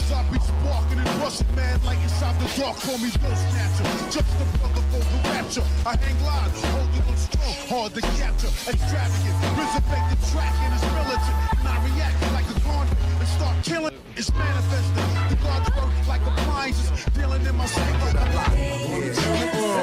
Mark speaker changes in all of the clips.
Speaker 1: Cause I be sparking and rushing mad like inside the dark. Call me Bill Snatcher, just a brother for the rapture. I hang live, holding on strong, hard to capture. Extravagant, resurrect the track and it's militant. And I react like a convict and start killing. It's manifesting. The God's work like appliances, dealing in my psyche.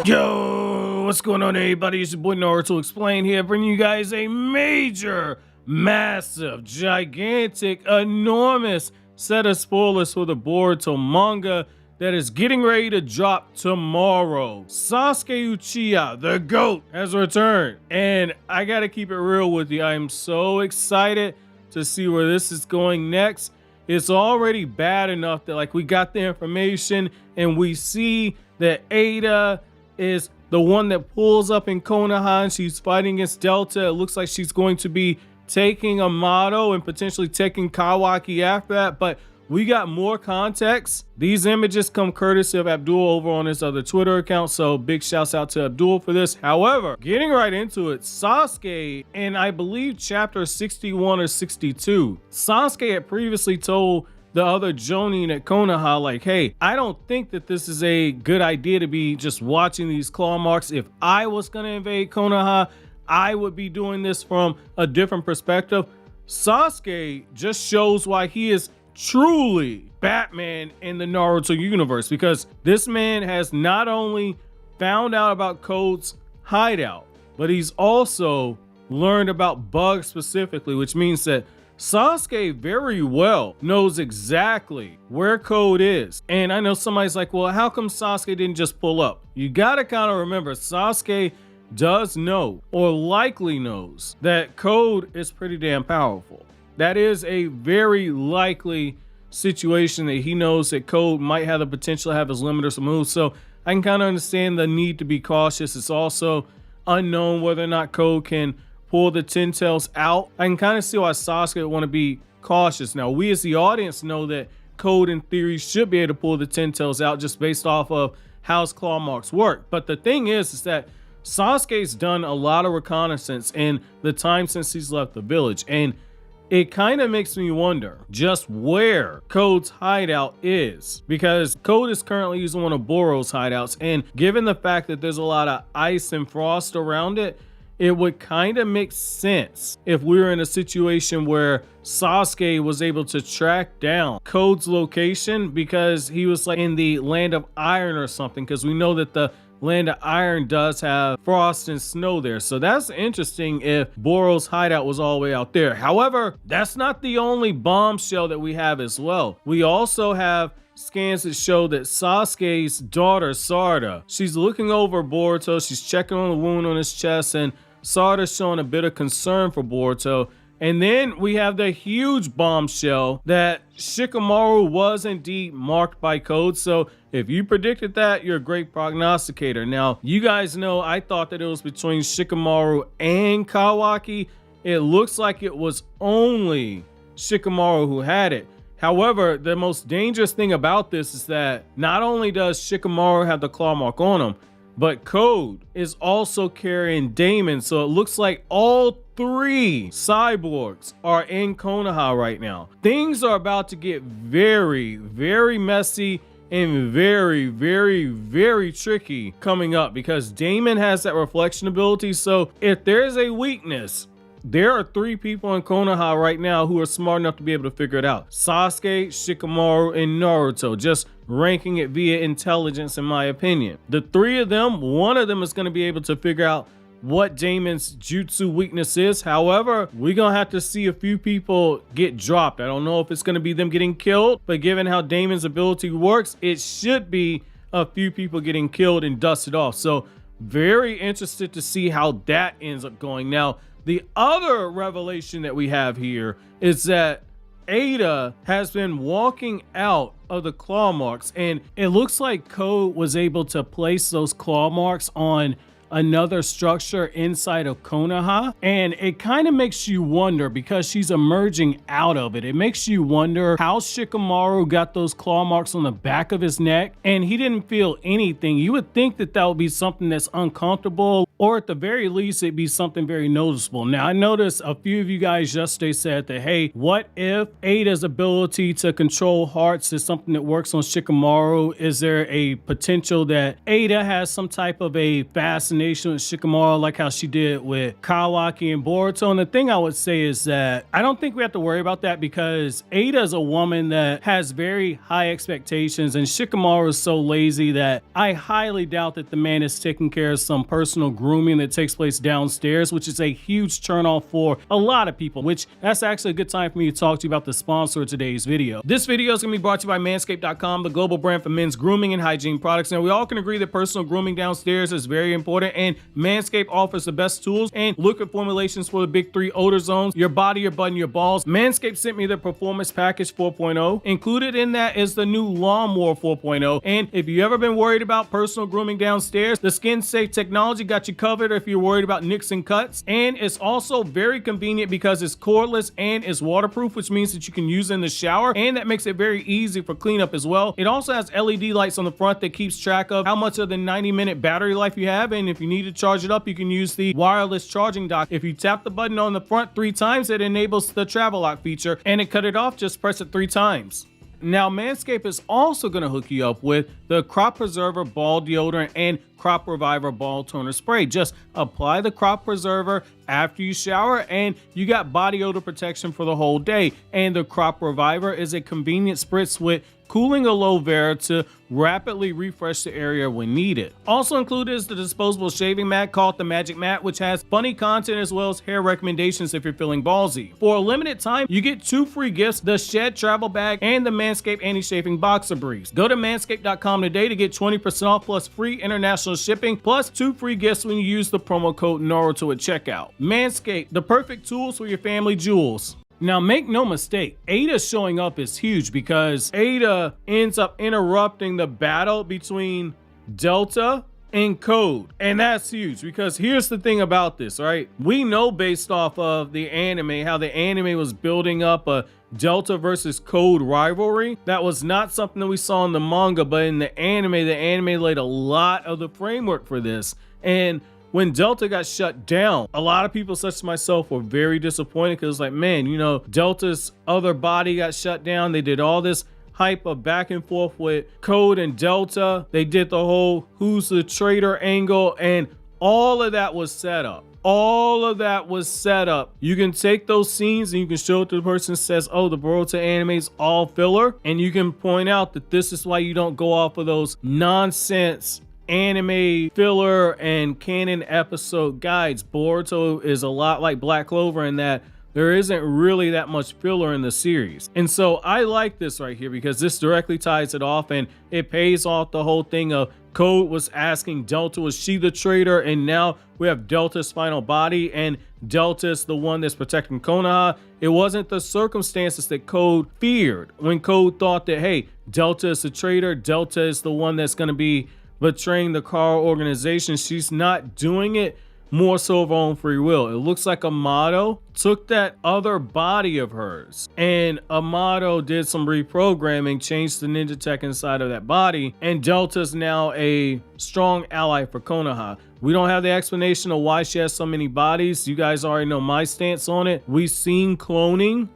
Speaker 2: Yo, what's going on, everybody? It's your boy Naruto Explain here, bringing you guys a major, massive, gigantic, enormous set of spoilers for the Boruto manga that is getting ready to drop tomorrow. Sasuke Uchiha, the GOAT, has returned. And I gotta keep it real with you. I am so excited to see where this is going next. It's already bad enough that we got the information and we see that Ada is the one that pulls up in Konoha and she's fighting against Delta. It looks like she's going to be taking Amado and potentially taking Kawaki after that, but we got more context. These images come courtesy of Abdul over on his other Twitter account, so big shouts out to Abdul for this. However, getting right into it, Sasuke, in I believe chapter 61 or 62, Sasuke had previously told the other Jonin at Konoha, hey, I don't think that this is a good idea to be just watching these claw marks. If I was gonna invade Konoha, I would be doing this from a different perspective. Sasuke just shows why he is truly Batman in the Naruto universe, because this man has not only found out about Code's hideout, but he's also learned about bugs specifically, which means that Sasuke very well knows exactly where Code is. And I know somebody's like, well, how come Sasuke didn't just pull up? You gotta kind of remember, Sasuke does know, or likely knows, that Code is pretty damn powerful. That is a very likely situation that he knows that Code might have the potential to have his limiters removed. So I can kind of understand the need to be cautious. It's also unknown whether or not Code can pull the Ten Tails out. I can kind of see why Sasuke would want to be cautious. Now, we as the audience know that Code in theory should be able to pull the Ten Tails out just based off of how his claw marks work. But the thing is that Sasuke's done a lot of reconnaissance in the time since he's left the village, and it kind of makes me wonder just where Code's hideout is, because Code is currently using one of Boruto's hideouts, and given the fact that there's a lot of ice and frost around it, it would kind of make sense if we were in a situation where Sasuke was able to track down Code's location, because he was in the land of iron or something, because we know that the land of iron does have frost and snow there. So that's interesting if Boruto's hideout was all the way out there. However, that's not the only bombshell that we have as well. We also have scans that show that Sasuke's daughter, Sarada, she's looking over Boruto, she's checking on the wound on his chest, and Sarada's showing a bit of concern for Boruto. And then we have the huge bombshell that Shikamaru was indeed marked by Code. So if you predicted that, you're a great prognosticator. Now, you guys know I thought that it was between Shikamaru and Kawaki. It looks like it was only Shikamaru who had it. However, the most dangerous thing about this is that not only does Shikamaru have the claw mark on him, but Code is also carrying Damon. So it looks like all three cyborgs are in Konoha right now. Things are about to get very, very messy and very, very, very tricky coming up, because Damon has that reflection ability. So if there's a weakness, there are three people in Konoha right now who are smart enough to be able to figure it out. Sasuke, Shikamaru, and Naruto, just ranking it via intelligence, in my opinion. The three of them, one of them is going to be able to figure out what Damon's jutsu weakness is. However, we're going to have to see a few people get dropped. I don't know if it's going to be them getting killed, but given how Damon's ability works, it should be a few people getting killed and dusted off. So very interested to see how that ends up going. Now, the other revelation that we have here is that Ada has been walking out of the claw marks, and it looks like Code was able to place those claw marks on another structure inside of Konoha, and it kind of makes you wonder, because she's emerging out of it, it makes you wonder how Shikamaru got those claw marks on the back of his neck and he didn't feel anything. You would think that that would be something that's uncomfortable. or at the very least, it'd be something very noticeable. Now, I noticed a few of you guys yesterday said that, hey, what if Ada's ability to control hearts is something that works on Shikamaru? Is there a potential that Ada has some type of a fascination with Shikamaru, like how she did with Kawaki and Boruto? And the thing I would say is that I don't think we have to worry about that, because Ada is a woman that has very high expectations, and Shikamaru is so lazy that I highly doubt that the man is taking care of some personal grooming that takes place downstairs, which is a huge turnoff for a lot of people, which that's actually a good time for me to talk to you about the sponsor of today's video. This video is going to be brought to you by manscaped.com, the global brand for men's grooming and hygiene products. Now, we all can agree that personal grooming downstairs is very important, and Manscaped offers the best tools and liquid formulations for the big three odor zones: your body, your butt, and your balls. Manscaped sent me the Performance Package 4.0. Included in that is the new Lawnmower 4.0. And if you ever been worried about personal grooming downstairs, the skin safe technology got you covered if you're worried about nicks and cuts. And it's also very convenient because it's cordless and it's waterproof, which means that you can use it in the shower, and that makes it very easy for cleanup as well. It also has LED lights on the front that keeps track of how much of the 90-minute battery life you have, and if you need to charge it up, you can use the wireless charging dock. If you tap the button on the front 3 times, it enables the travel lock feature, and to cut it off, just press it 3 times. Now, Manscaped is also going to hook you up with the Crop Preserver Ball Deodorant and Crop Reviver Ball Toner Spray. Just apply the Crop Preserver after you shower, and you got body odor protection for the whole day. And the Crop Reviver is a convenient spritz with cooling aloe vera to rapidly refresh the area when needed. Also included is the disposable shaving mat called the Magic Mat, which has funny content as well as hair recommendations if you're feeling ballsy. For a limited time, you get 2 free gifts: the Shed Travel Bag and the Manscaped Anti-Chafing Boxer Briefs. Go to manscaped.com today to get 20% off plus free international shipping, plus 2 free gifts when you use the promo code Naruto at checkout. Manscaped, the perfect tools for your family jewels. Now, make no mistake, Ada showing up is huge, because Ada ends up interrupting the battle between Delta and Code. And that's huge, because here's the thing about this, right? We know based off of the anime how the anime was building up a Delta versus Code rivalry. That was not something that we saw in the manga, but in the anime laid a lot of the framework for this. And when Delta got shut down, a lot of people such as myself were very disappointed, because like, man, you know, Delta's other body got shut down. They did all this hype of back and forth with Code and Delta. They did the whole who's the traitor angle, and all of that was set up. All of that was set up. You can take those scenes and you can show it to the person who says, oh, the Boruto anime is all filler, and you can point out that this is why you don't go off of those nonsense anime filler and canon episode guides. Boruto is a lot like Black Clover in that there isn't really that much filler in the series. And so I like this right here, because this directly ties it off, and it pays off the whole thing of Code was asking Delta, was she the traitor? And now we have Delta's final body, and Delta's the one that's protecting Konoha. It wasn't the circumstances that Code feared when Code thought that, hey, Delta is the traitor, Delta is the one that's going to be betraying the Kara organization. She's not doing it more so of her own free will. It looks like Amado took that other body of hers, and Amado did some reprogramming, changed the ninja tech inside of that body, and Delta's now a strong ally for Konoha. We don't have the explanation of why she has so many bodies. You guys already know my stance on it. We've seen cloning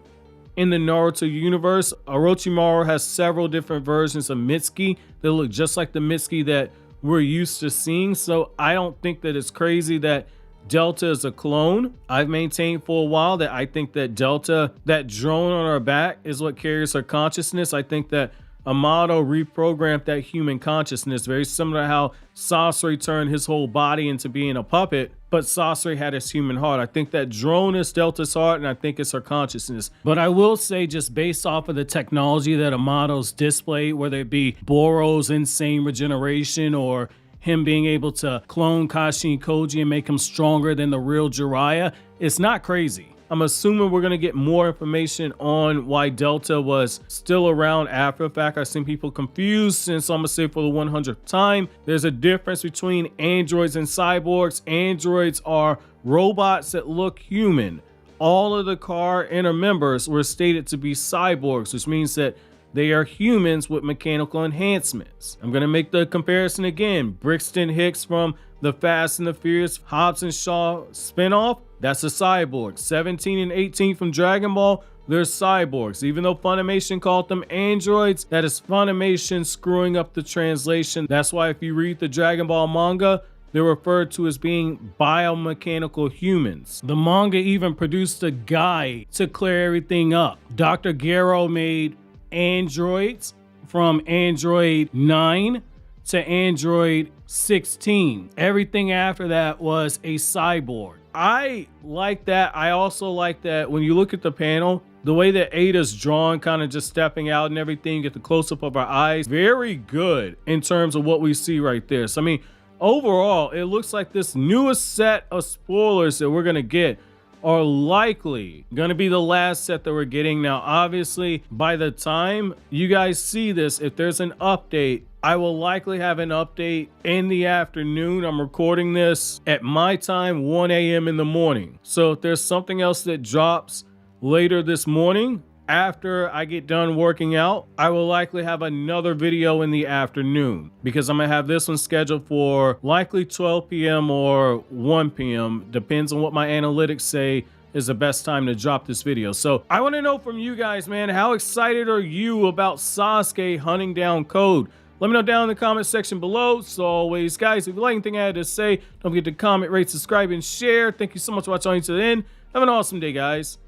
Speaker 2: in the Naruto universe. Orochimaru has several different versions of Mitsuki that look just like the Mitsuki that we're used to seeing. So I don't think that it's crazy that Delta is a clone. I've maintained for a while that I think that Delta, that drone on her back, is what carries her consciousness. I think that Amado reprogrammed that human consciousness, very similar to how Sasuke turned his whole body into being a puppet, but Sasuke had his human heart. I think that drone is Delta's heart, and I think it's her consciousness. But I will say, just based off of the technology that Amado's displayed, whether it be Boro's insane regeneration or him being able to clone Kashi and Koji and make him stronger than the real Jiraiya, it's not crazy. I'm assuming we're going to get more information on why Delta was still around after the fact. I've seen people confused, and so I'm going to say for the 100th time, there's a difference between androids and cyborgs. Androids are robots that look human. All of the car inner members were stated to be cyborgs, which means that They are humans with mechanical enhancements. I'm going to make the comparison again. Brixton Hicks from the Fast and the Furious Hobbs and Shaw spinoff, that's a cyborg. 17 and 18 from Dragon Ball, they're cyborgs. Even though Funimation called them androids, that is Funimation screwing up the translation. That's why if you read the Dragon Ball manga, they're referred to as being biomechanical humans. The manga even produced a guide to clear everything up. Dr. Gero made androids from Android 9 to Android 16. Everything after that was a cyborg. I like that. I also like that when you look at the panel, the way that Ada's drawn, kind of just stepping out and everything, you get the close-up of her eyes. Very good in terms of what we see right there. So, I mean, overall, it looks like this newest set of spoilers that we're going to get are likely going to be the last set that we're getting. Now, obviously, by the time you guys see this, if there's an update, I will likely have an update in the afternoon. I'm recording this at my time, 1 a.m. in the morning. So if there's something else that drops later this morning, after I get done working out, I will likely have another video in the afternoon because I'm gonna have this one scheduled for likely 12 p.m. or 1 p.m. Depends on what my analytics say is the best time to drop this video. So I want to know from you guys, man, how excited are you about Sasuke hunting down Code? Let me know down in the comment section below. So always, guys, if you like anything I had to say, don't forget to comment, rate, subscribe, and share. Thank you so much for watching to the end. Have an awesome day, guys.